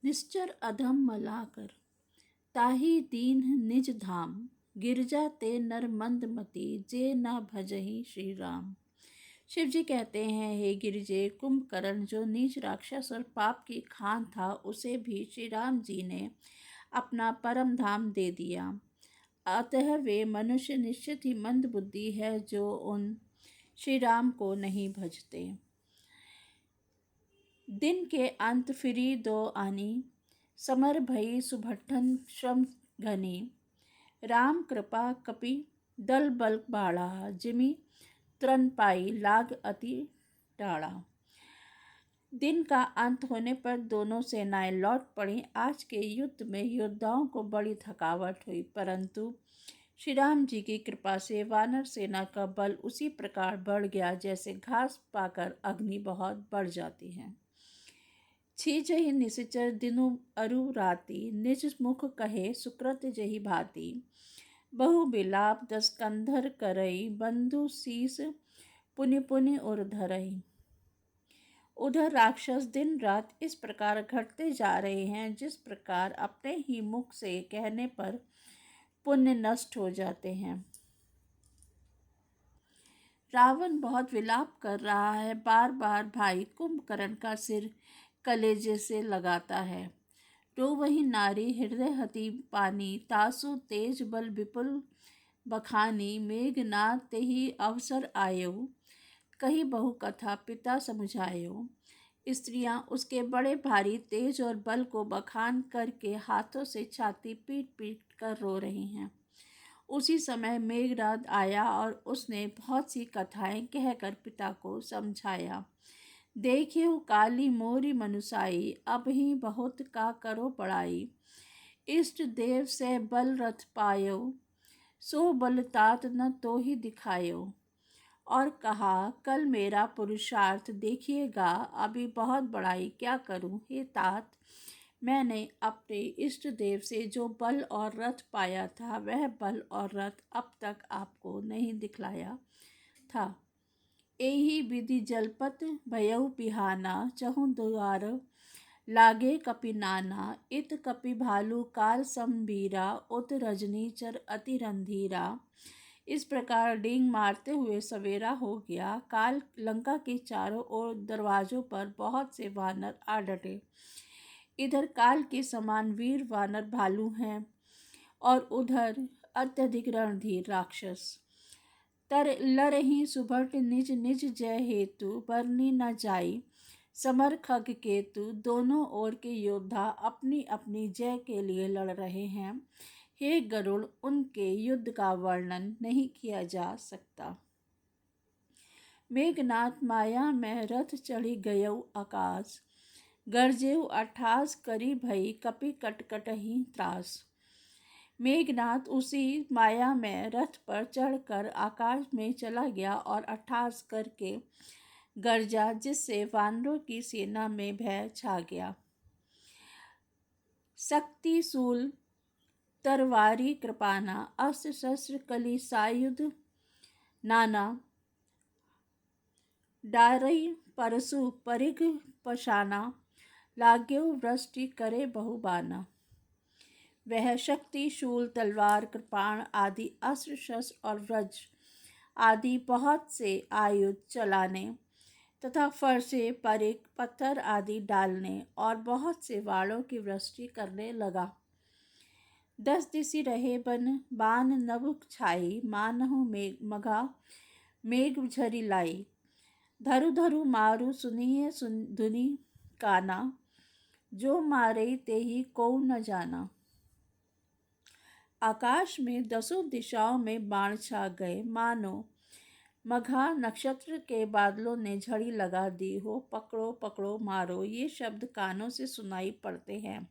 निश्चर अधम मलाकर ताहि दीन निज धाम। गिरजा ते नर मंदमती जे ना भजहि श्री राम। शिव जी कहते हैं, हे गिरिजे, कुंभकर्ण जो नीच राक्षस और पाप की खान था, उसे भी श्री राम जी ने अपना परम धाम दे दिया। अतः वे मनुष्य निश्चित ही मंद बुद्धि है जो उन श्री राम को नहीं भजते। दिन के अंत फिरी दो आनी, समर भई सुभट्ठन श्रम घनी। राम कृपा कपि दल बल बाढ़ा, जिमि त्रन पाई लाग अति टाढ़ा। दिन का अंत होने पर दोनों सेनाएं लौट पड़ी। आज के युद्ध में योद्धाओं को बड़ी थकावट हुई, परंतु श्री राम जी की कृपा से वानर सेना का बल उसी प्रकार बढ़ गया जैसे घास पाकर अग्नि बहुत बढ़ जाती है। छीजहि निश्चर दिनु अरु राति, निज मुख कहे सुकृत जहि भांति। बहु बिलाप दस कंधर करई, बंधु शीस पुनि पुनि उर धरई। उधर राक्षस दिन रात इस प्रकार घटते जा रहे हैं जिस प्रकार अपने ही मुख से कहने पर पुण्य नष्ट हो जाते हैं। रावण बहुत विलाप कर रहा है, बार बार भाई कुंभकर्ण का सिर कलेजे से लगाता है। रो वही नारी हृदय हति पानी, तासु तेज बल विपुल बखानी। मेघनाद तेहि अवसर आयो, कही बहु कथा पिता समझायो। स्त्रियां उसके बड़े भारी तेज और बल को बखान करके हाथों से छाती पीट पीट कर रो रही हैं। उसी समय मेघनाद आया और उसने बहुत सी कथाएं कहकर पिता को समझाया। देखियो काली मोरी मनुसाई, अब ही बहुत का करो बड़ाई। इष्ट देव से बल रथ पायो, सो बल तात न तो ही दिखायो। और कहा, कल मेरा पुरुषार्थ देखिएगा, अभी बहुत बड़ाई क्या करूं हे तात। मैंने अपने इष्ट देव से जो बल और रथ पाया था, वह बल और रथ अब तक आपको नहीं दिखलाया था। एही विधि जलपत भयउ बिहाना, चहु दुआर लागे कपि नाना। इत कपि भालू काल संबीरा, उत रजनीचर अति रंधीरा। इस प्रकार डींग मारते हुए सवेरा हो गया। काल लंका के चारों ओर दरवाजों पर बहुत से वानर आ डटे। इधर काल के समान वीर वानर भालू हैं और उधर अत्यधिक रणधीर राक्षस। तर लरहि सुभट निज निज जय हेतु, बरनी न जाई समर खग केतु। दोनों ओर के योद्धा अपनी अपनी जय के लिए लड़ रहे हैं। हे गरुड़, उनके युद्ध का वर्णन नहीं किया जा सकता। मेघनाथ माया में रथ चढ़ी गयउ आकाश, गरजेउ अट्ठास करी भई कपि कटकटहि त्रास। मेघनाथ उसी माया में रथ पर चढ़कर आकाश में चला गया और अट्ठास करके गरजा, जिससे वानरों की सेना में भय छा गया। शक्ति शूल तरवारी कृपाना, अस्त्र शस्त्र कली सायुध नाना। डारई परशु परिघ पशाना, लाग्यो वृष्टि करे बहुबाना। वह शक्ति शूल तलवार कृपाण आदि अस्त्र शस्त्र और वज्र आदि बहुत से आयुध चलाने तथा फरसे परिघ पत्थर आदि डालने और बहुत से वालों की वृष्टि करने लगा। 10 दिशि रहे बन बान नभ छाई, मानहु मघा मेघ झरी लाई। धरु धरु मारु सुनिए धुनि काना, जो मारे तेहि को न जाना। आकाश में 10 दिशाओं में बाण छा गए, मानो मघा नक्षत्र के बादलों ने झड़ी लगा दी हो। पकड़ो पकड़ो मारो, ये शब्द कानों से सुनाई पड़ते हैं,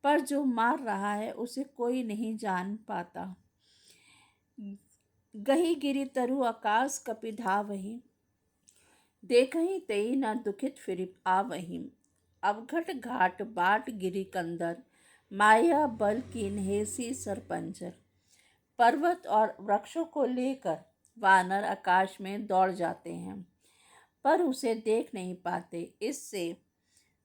पर जो मार रहा है उसे कोई नहीं जान पाता। गही गिरी तरु आकाश कपि धावहि, देखहि तेई न दुखित फिरि आवहि। अवघट घाट बाट गिरी कंदर, माया बल कीन्हेसी सरपंजर। पर्वत और वृक्षों को लेकर वानर आकाश में दौड़ जाते हैं, पर उसे देख नहीं पाते। इससे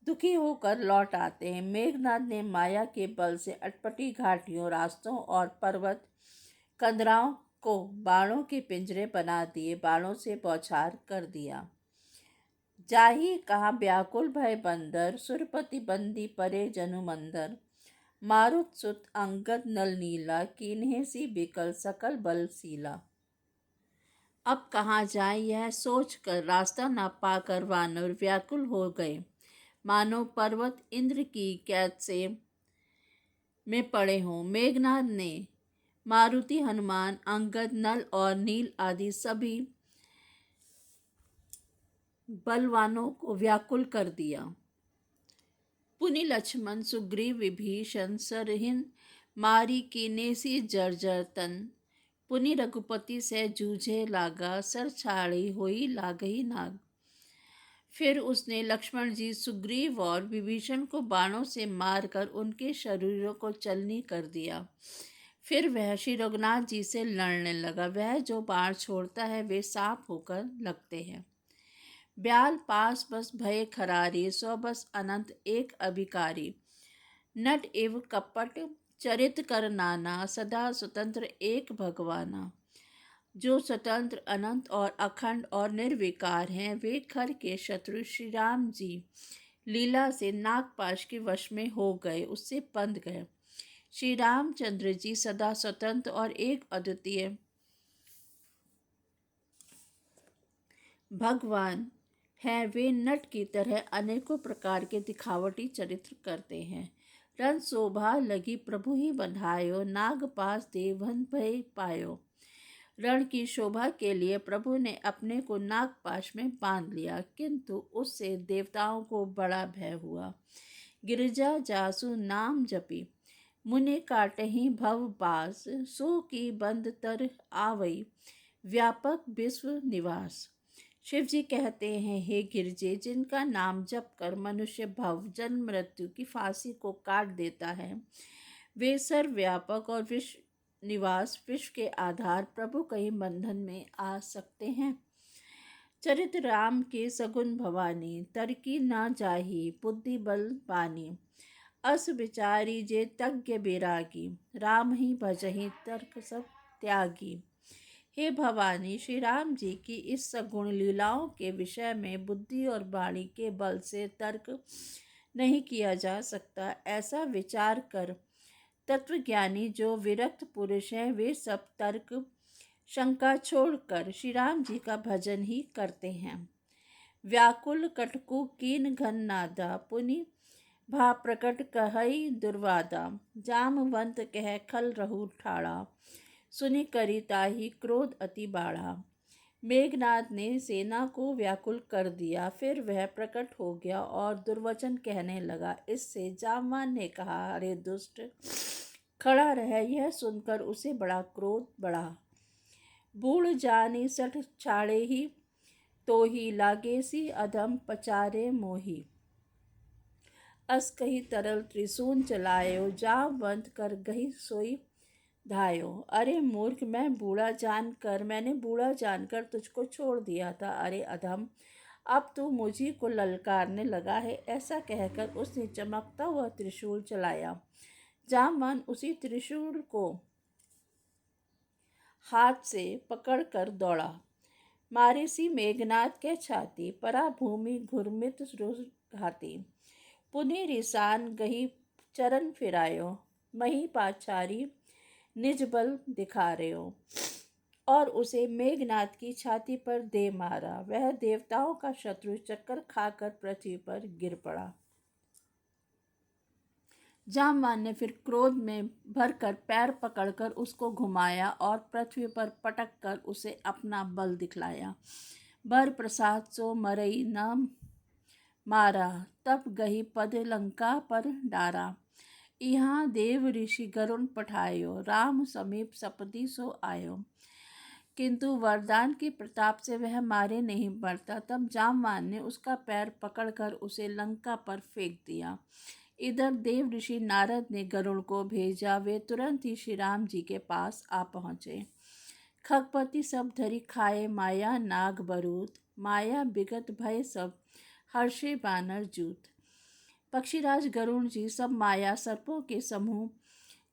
दुखी होकर लौट आते हैं। मेघनाद ने माया के बल से अटपटी घाटियों, रास्तों और पर्वत कंदराओं को बाणों के पिंजरे बना दिए, बाणों से बौछार कर दिया। जाही कहा व्याकुल भय बंदर, सुरपति बंदी परे जनु मंदर। मारुत सुत अंगद नल नीला, कीन्हे सी बिकल सकल बलशीला। अब कहाँ जाए यह सोच कर रास्ता न पाकर वानर व्याकुल हो गए, मानो पर्वत इंद्र की कैद से में पड़े हों। मेघनाद ने मारुति, हनुमान, अंगद, नल और नील आदि सभी बलवानों को व्याकुल कर दिया। पुनि लक्ष्मण, सुग्रीव, विभीषण, सरहिंद मारी कीनेसी जर्जर तन। पुनि रघुपति से जूझे लागा, सर छाड़ी होई लागही नाग। फिर उसने लक्ष्मण जी, सुग्रीव और विभीषण को बाणों से मारकर उनके शरीरों को चलनी कर दिया। फिर वह श्री रघुनाथ जी से लड़ने लगा। वह जो बाण छोड़ता है वे सांप होकर लगते हैं। ब्याल पास बस भय खरारी, सौ बस अनंत एक अभिकारी। नट एव कपट चरित कर नाना, सदा स्वतंत्र एक भगवाना। जो स्वतंत्र, अनंत और अखंड और निर्विकार हैं, वे खर के शत्रु श्री राम जी लीला से नागपाश के वश में हो गए, उससे बंध गए। श्री रामचंद्र जी सदा स्वतंत्र और एक अद्वितीय भगवान हैं। वे नट की तरह अनेकों प्रकार के दिखावटी चरित्र करते हैं। रन शोभा लगी प्रभु ही बंधायो, नाग पास देवन भय पायो। रण की शोभा के लिए प्रभु ने अपने को नागपाश में बांध लिया, किंतु उससे देवताओं को बड़ा भय हुआ। गिरिजा जासु नाम जपी, मुनि काटहि भव पास। सो की बंद तर आवई, व्यापक विश्व निवास। शिव जी कहते हैं, हे गिरजे, जिनका नाम जप कर मनुष्य भव, जन्म मृत्यु की फांसी को काट देता है, वे सर्वव्यापक और विश्व निवास, विश्व के आधार प्रभु कहीं बंधन में आ सकते हैं। चरित राम के सगुन भवानी, तरकी न जाही बुद्धि बल बानी। अस विचारी जे तज्ञ बैरागी, राम ही भजहि तर्क सब त्यागी। हे भवानी, श्री राम जी की इस सगुण लीलाओं के विषय में बुद्धि और वाणी के बल से तर्क नहीं किया जा सकता। ऐसा विचार कर तत्वज्ञानी जो विरक्त पुरुष हैं, वे सब तर्क शंका छोड़कर श्री राम जी का भजन ही करते हैं। व्याकुल कटकु कीन घन नादा, पुनि भा प्रकट कहई दुर्वादा। जामवंत कह खल रहु ठाड़ा, सुनि करी ताहि क्रोध अति बाढ़ा। मेघनाद ने सेना को व्याकुल कर दिया। फिर वह प्रकट हो गया और दुर्वचन कहने लगा। इससे जामवान ने कहा, अरे दुष्ट, खड़ा रह। यह सुनकर उसे बड़ा क्रोध बढ़ा। बूढ़ जानी सठ छाड़े ही, तो ही लागे सी अधम पचारे मोही। अस कही तरल त्रिशून चलायो, जामवंत कर गही सोई धायो। अरे मूर्ख, मैंने बूढ़ा जानकर तुझको छोड़ दिया था। अरे अधम, अब तू मुझी को ललकारने लगा है। ऐसा कहकर उसने चमकता हुआ त्रिशूल चलाया। जामवान उसी त्रिशूल को हाथ से पकड़कर दौड़ा। मारी सी मेघनाद के छाती, परा भूमि घुरमित घाती। पुनि रिसान गही चरण फिरायो, मही पाछारी निज बल दिखा रहे हो, और उसे मेघनाद की छाती पर दे मारा। वह देवताओं का शत्रु चक्कर खाकर पृथ्वी पर गिर पड़ा। जामवान ने फिर क्रोध में भरकर पैर पकड़कर उसको घुमाया और पृथ्वी पर पटक कर उसे अपना बल दिखलाया। बर प्रसाद सो मरई न मारा, तब गही पद लंका पर डारा। यहाँ देव ऋषि गरुण पठायो, राम समीप सपदी सो आयो। किंतु वरदान के प्रताप से वह मारे नहीं पड़ता। तब जामवान ने उसका पैर पकड़कर उसे लंका पर फेंक दिया। इधर देव ऋषि नारद ने गरुड़ को भेजा। वे तुरंत ही श्री राम जी के पास आ पहुँचे। खगपति सब धरी खाए माया नाग बरूद, माया बिगत भय सब हर्षे बानर जूत। पक्षीराज गरुण जी सब माया सर्पों के समूह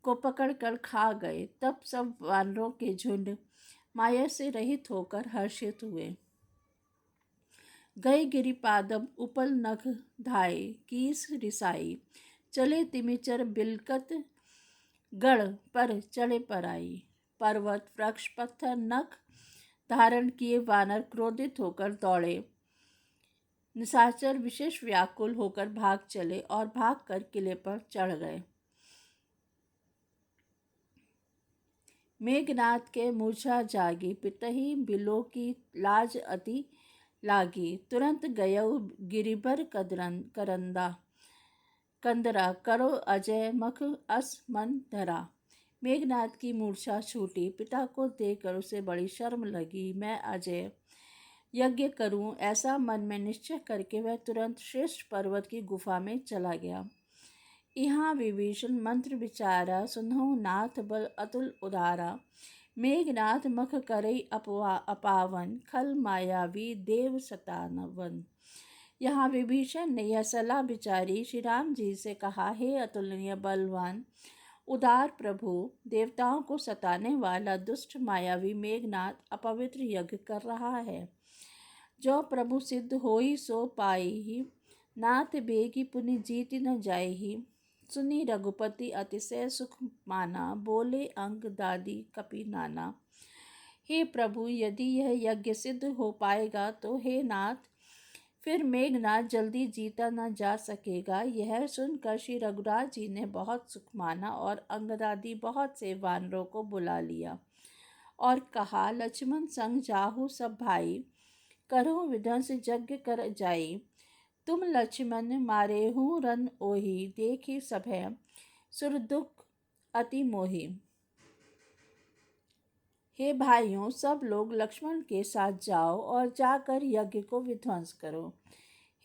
को पकड़कर खा गए। तब सब वानरों के झुंड माया से रहित होकर हर्षित हुए। गए गिरिपादम उपल नख धाये कीस रिसाई, चले तिमिचर बिलकत गढ़ पर चढ़े पर आई। पर्वत वृक्ष पत्थर नख धारण किए वानर क्रोधित होकर दौड़े। निशाचर विशेष व्याकुल होकर भाग चले और भागकर किले पर चढ़ गए। मेघनाथ के मूर्छा जागी, पितही बिलो की लाज अति लागी। तुरंत गयऊ गिरिबर करंदा, कंदरा करो अजय मख अस मन धरा। मेघनाथ की मूर्छा छूटी, पिता को देखकर उसे बड़ी शर्म लगी। मैं अजय यज्ञ करूं ऐसा मन में निश्चय करके वह तुरंत श्रेष्ठ पर्वत की गुफा में चला गया। यहाँ विभीषण मंत्र विचारा, सुनहु नाथ बल अतुल उदारा। मेघनाथ मख करई अपावन, खल मायावी देव सतानवन। यहाँ विभीषण ने यह सलाह विचारी श्री राम जी से कहा, हे अतुलनीय बलवान उदार प्रभु, देवताओं को सताने वाला दुष्ट मायावी मेघनाथ अपवित्र यज्ञ कर रहा है। जो प्रभु सिद्ध होई सो पाई, नाथ बेगी पुनि जीति न जाई। सुनी रघुपति अतिशय सुख माना, बोले अंग दादी कपि नाना। हे प्रभु, यदि यह यज्ञ सिद्ध हो पाएगा तो हे नाथ, फिर मेघनाथ जल्दी जीता न जा सकेगा। यह सुनकर श्री रघुराज जी ने बहुत सुख माना और अंगदादी बहुत से वानरों को बुला लिया और कहा, लक्ष्मण संग जाहु सब भाई, करो विध्वंस यज्ञ कर जाई। तुम लक्ष्मण मारेहु रन ओहि, देखी सभय सुर दुख अति मोहि। हे भाइयों, सब लोग लक्ष्मण के साथ जाओ और जाकर यज्ञ को विध्वंस करो।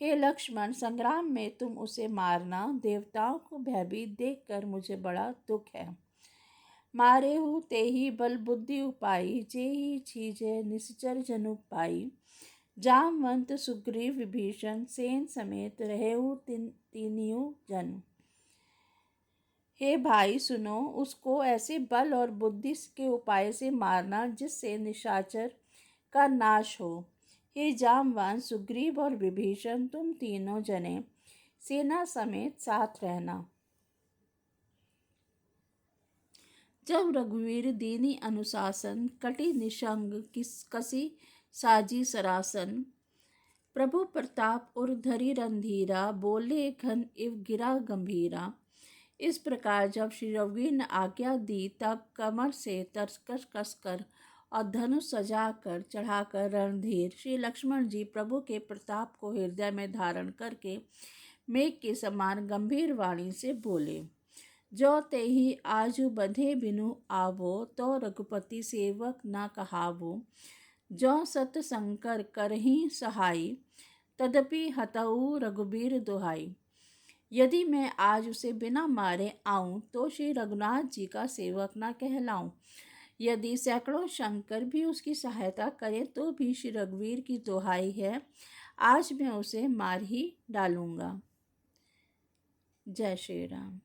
हे लक्ष्मण, संग्राम में तुम उसे मारना। देवताओं को भयभीत देखकर मुझे बड़ा दुख है। मारेहु तेहि बल बुद्धि उपाई, जेहि छीजे निश्चर जनु पाई। जामवंत सुग्रीव विभीषण सेन समेत रहेहु तीनियों जन। हे भाई सुनो, उसको ऐसे बल और बुद्धि के उपाय से मारना जिससे निशाचर का नाश हो। हे जामवान सुग्रीव और विभीषण, तुम तीनों जने सेना समेत साथ रहना। जब रघुवीर दीनी अनुशासन, कटी निशंग कसी साजी सरासन। प्रभु प्रताप उर धरी रणधीरा, बोले घन इव गिरा गंभीरा। इस प्रकार जब श्री रघुवीर ने आज्ञा दी तब कमर से तरकस कसकर और धनुष सजाकर चढ़ाकर रणधीर श्री लक्ष्मण जी प्रभु के प्रताप को हृदय में धारण करके मेघ के समान गंभीर वाणी से बोले, जो तेहि आजु बंधे बिनु आवो, तो रघुपति सेवक न कहावो। जो सत शंकर करहि सहाई, तदपि हतऊ रघुबीर दुहाई। यदि मैं आज उसे बिना मारे आऊं तो श्री रघुनाथ जी का सेवक न कहलाऊं। यदि सैकड़ों शंकर भी उसकी सहायता करें तो भी श्री रघुवीर की दुहाई है, आज मैं उसे मार ही डालूंगा। जय श्री राम।